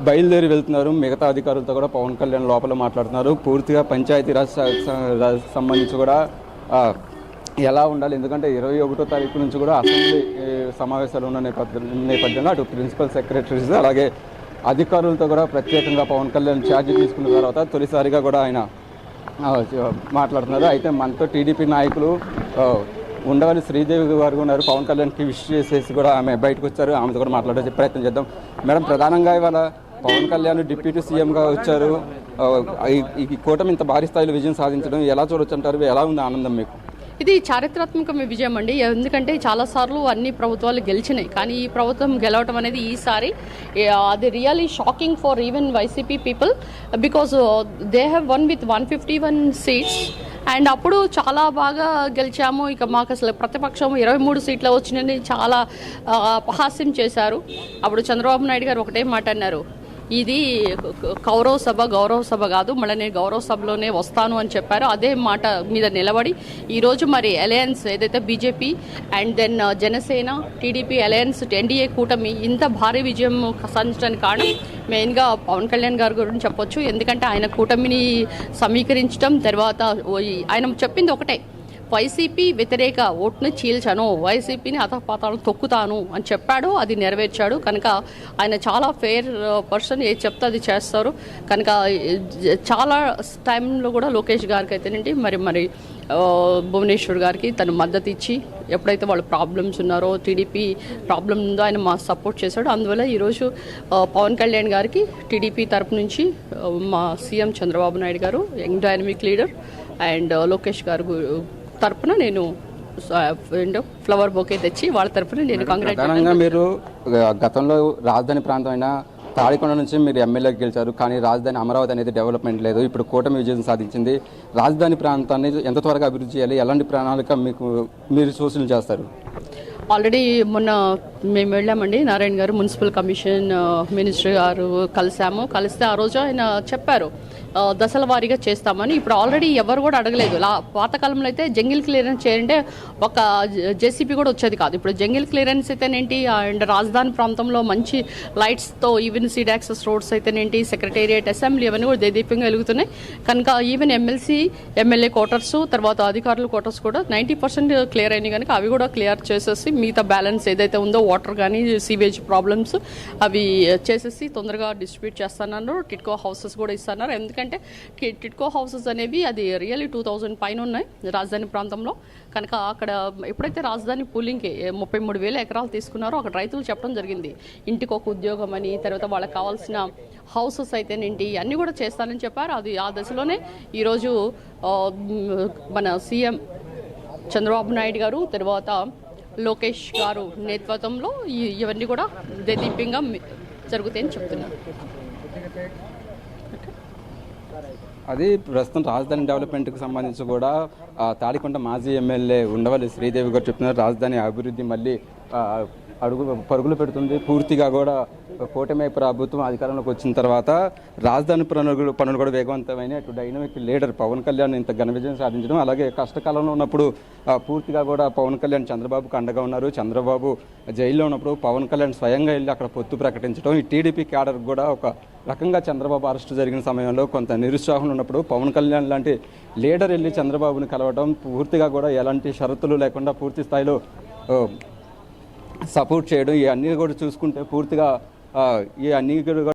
బయలుదేరి వెళ్తున్నారు. మిగతా అధికారులతో కూడా పవన్ కళ్యాణ్ లోపల మాట్లాడుతున్నారు. పూర్తిగా పంచాయతీరాజ్ సంబంధించి కూడా ఎలా ఉండాలి, ఎందుకంటే 21వ తారీఖు నుంచి కూడా అసెంబ్లీ సమావేశాలు ఉన్న నేపథ్యంలో అటు ప్రిన్సిపల్ సెక్రటరీస్ అలాగే అధికారులతో కూడా ప్రత్యేకంగా పవన్ కళ్యాణ్ ఛార్జ్ తీసుకున్న తర్వాత తొలిసారిగా కూడా ఆయన మాట్లాడుతున్నారు. అయితే మనతో టీడీపీ నాయకులు ఉండవల్లి శ్రీదేవి గారు ఉన్నారు. పవన్ కళ్యాణ్కి విష్ చేసేసి కూడా ఆమె బయటకు వచ్చారు. ఆమెతో కూడా మాట్లాడే ప్రయత్నం చేద్దాం. మేడం, ప్రధానంగా ఇవాళ పవన్ కళ్యాణ్ డిప్యూటీ సీఎంగా వచ్చారు. ఈ కూటమి ఇంత భారీ స్థాయిలో విజయం సాధించడం ఎలా చూడొచ్చు అంటారు? ఎలా ఉంది ఆనందం మీకు? ఇది చారిత్రాత్మక విజయం అండి. ఎందుకంటే చాలాసార్లు అన్ని ప్రభుత్వాలు గెలిచినాయి, కానీ ఈ ప్రభుత్వం గెలవటం అనేది ఈసారి అది really shocking for even YCP people, because they have one with 151 seats. And అప్పుడు చాలా బాగా గెలిచాము. ఇక మాకు అసలు ప్రతిపక్షం 23 సీట్లు వచ్చినాయని చాలా అపహాస్యం చేశారు. అప్పుడు చంద్రబాబు నాయుడు గారు ఒకటే మాట అన్నారు, ఇది గౌరవ సభ కాదు, మళ్ళీ నేను గౌరవ సభలోనే వస్తాను అని చెప్పారు. అదే మాట మీద నిలబడి ఈరోజు మరి అలయన్స్ ఏదైతే BJP and then Janasena TDP alliance NDA కూటమి ఇంత భారీ విజయం సాధించడానికి కారణం మెయిన్గా పవన్ కళ్యాణ్ గారి గురించి చెప్పొచ్చు. ఎందుకంటే ఆయన కూటమిని సమీకరించడం, తర్వాత ఆయన చెప్పింది ఒకటే, వైసీపీ వ్యతిరేక ఓటును చీల్చను, వైసీపీని అతపాతాలను తొక్కుతాను అని చెప్పాడు. అది నెరవేర్చాడు. కనుక ఆయన చాలా ఫెయిర్ పర్సన్, ఏది చెప్తే అది చేస్తారు. కనుక చాలా టైంలో కూడా లోకేష్ గారికి అయితేనండి మరి భువనేశ్వర్ గారికి తను మద్దతు ఇచ్చి ఎప్పుడైతే వాళ్ళు ప్రాబ్లమ్స్ ఉన్నారో, టీడీపీ ప్రాబ్లం ఉందో ఆయన మా సపోర్ట్ చేశాడు. అందువల్ల ఈరోజు పవన్ కళ్యాణ్ గారికి టీడీపీ తరపు నుంచి మా సీఎం చంద్రబాబు నాయుడు గారు, young dynamic leader, and Lokesh గారు తరపున నేను ఫ్లవర్ బొకే తెచ్చి వాళ్ళ తరపున నేను కంగ్రాచులేషన్. మీరు గతంలో రాజధాని ప్రాంతం అయినా తాడికొండ నుంచి మీరు ఎమ్మెల్యేకి గెలిచారు, కానీ రాజధాని అమరావతి అనేది డెవలప్మెంట్ లేదు. ఇప్పుడు కూటమి విజయం సాధించింది. రాజధాని ప్రాంతాన్ని ఎంత త్వరగా అభివృద్ధి చేయాలి, ఎలాంటి ప్రణాళిక మీరు సూచనలు చేస్తారు? ఆల్రెడీ మొన్న మేము వెళ్ళామండి, నారాయణ గారు మున్సిపల్ కమిషన్ మినిస్టర్ గారు కలిస్తే ఆ రోజు ఆయన చెప్పారు దశల వారీగా చేస్తామని. ఇప్పుడు ఆల్రెడీ ఎవరు కూడా అడగలేదు. పాతకాలంలో అయితే జంగిల్ క్లియరెన్స్ చేయాలంటే ఒక జేసీబీ కూడా వచ్చేది కాదు. ఇప్పుడు జంగిల్ క్లియరెన్స్ అయితేనేంటి, అండ్ రాజధాని ప్రాంతంలో మంచి లైట్స్తో ఈవెన్ సీడ్ యాక్సెస్ రోడ్స్ అయితేనేంటి, సెక్రటేరియట్, అసెంబ్లీ అవన్నీ కూడా దేదీప్యంగా వెలుగుతున్నాయి. కనుక ఈవెన్ ఎమ్మెల్యే క్వార్టర్స్, తర్వాత అధికారుల క్వార్టర్స్ కూడా 90% క్లియర్ అయినాయి. కనుక అవి కూడా క్లియర్ చేసేసి మిగతా బ్యాలెన్స్ ఏదైతే ఉందో వాటర్ కానీ సీవేజ్ ప్రాబ్లమ్స్ అవి చేసేసి తొందరగా డిస్ట్రిబ్యూట్ చేస్తున్నారు. టిట్కో హౌసెస్ కూడా ఇస్తున్నారు. ఎందుకంటే టిట్కో హౌసెస్ అనేవి అది రియల్లీ 2000 పైన ఉన్నాయి రాజధాని ప్రాంతంలో. కనుక అక్కడ ఎప్పుడైతే రాజధాని పూలింగ్కి 33,000 ఎకరాలు తీసుకున్నారో అక్కడ రైతులు చెప్పడం జరిగింది, ఇంటికి ఒక ఉద్యోగం అని, తర్వాత వాళ్ళకి కావాల్సిన హౌసెస్ అయితేనేంటి అన్నీ కూడా చేస్తానని చెప్పారు. అది ఆ దశలోనే ఈరోజు మన సీఎం చంద్రబాబు నాయుడు గారు, తర్వాత లోకేష్ గారు నేతృత్వంలో ఇవన్నీ కూడా దేదీప్యంగా జరుగుతాయని చెప్తున్నారు. అది ప్రస్తుతం రాజధాని డెవలప్మెంట్కి సంబంధించి కూడా తాడికొండ మాజీ ఎమ్మెల్యే ఉండవల్లి శ్రీదేవి గారు చెప్తున్నారు. రాజధాని అభివృద్ధి మళ్ళీ పరుగులు పెడుతుంది. పూర్తిగా కూడా కూటమి ప్రభుత్వం అధికారంలోకి వచ్చిన తర్వాత రాజధాని పనులు కూడా వేగవంతమైన అటు డైనమిక్ లీడర్ పవన్ కళ్యాణ్ ఇంత ఘన విజయం సాధించడం, అలాగే కష్టకాలంలో ఉన్నప్పుడు పూర్తిగా కూడా పవన్ కళ్యాణ్ చంద్రబాబుకు అండగా ఉన్నారు. చంద్రబాబు జైల్లో ఉన్నప్పుడు పవన్ కళ్యాణ్ స్వయంగా వెళ్ళి అక్కడ పొత్తు ప్రకటించడం, ఈ టీడీపీ క్యాడర్ కూడా ఒక రకంగా చంద్రబాబు అరెస్టు జరిగిన సమయంలో కొంత నిరుత్సాహం ఉన్నప్పుడు పవన్ కళ్యాణ్ లాంటి లీడర్ వెళ్ళి చంద్రబాబుని కలవడం, పూర్తిగా కూడా ఎలాంటి షరతులు లేకుండా పూర్తి స్థాయిలో సపోర్ట్ చేయడం, ఇవన్నీ కూడా చూసుకుంటే పూర్తిగా ఈ అన్ని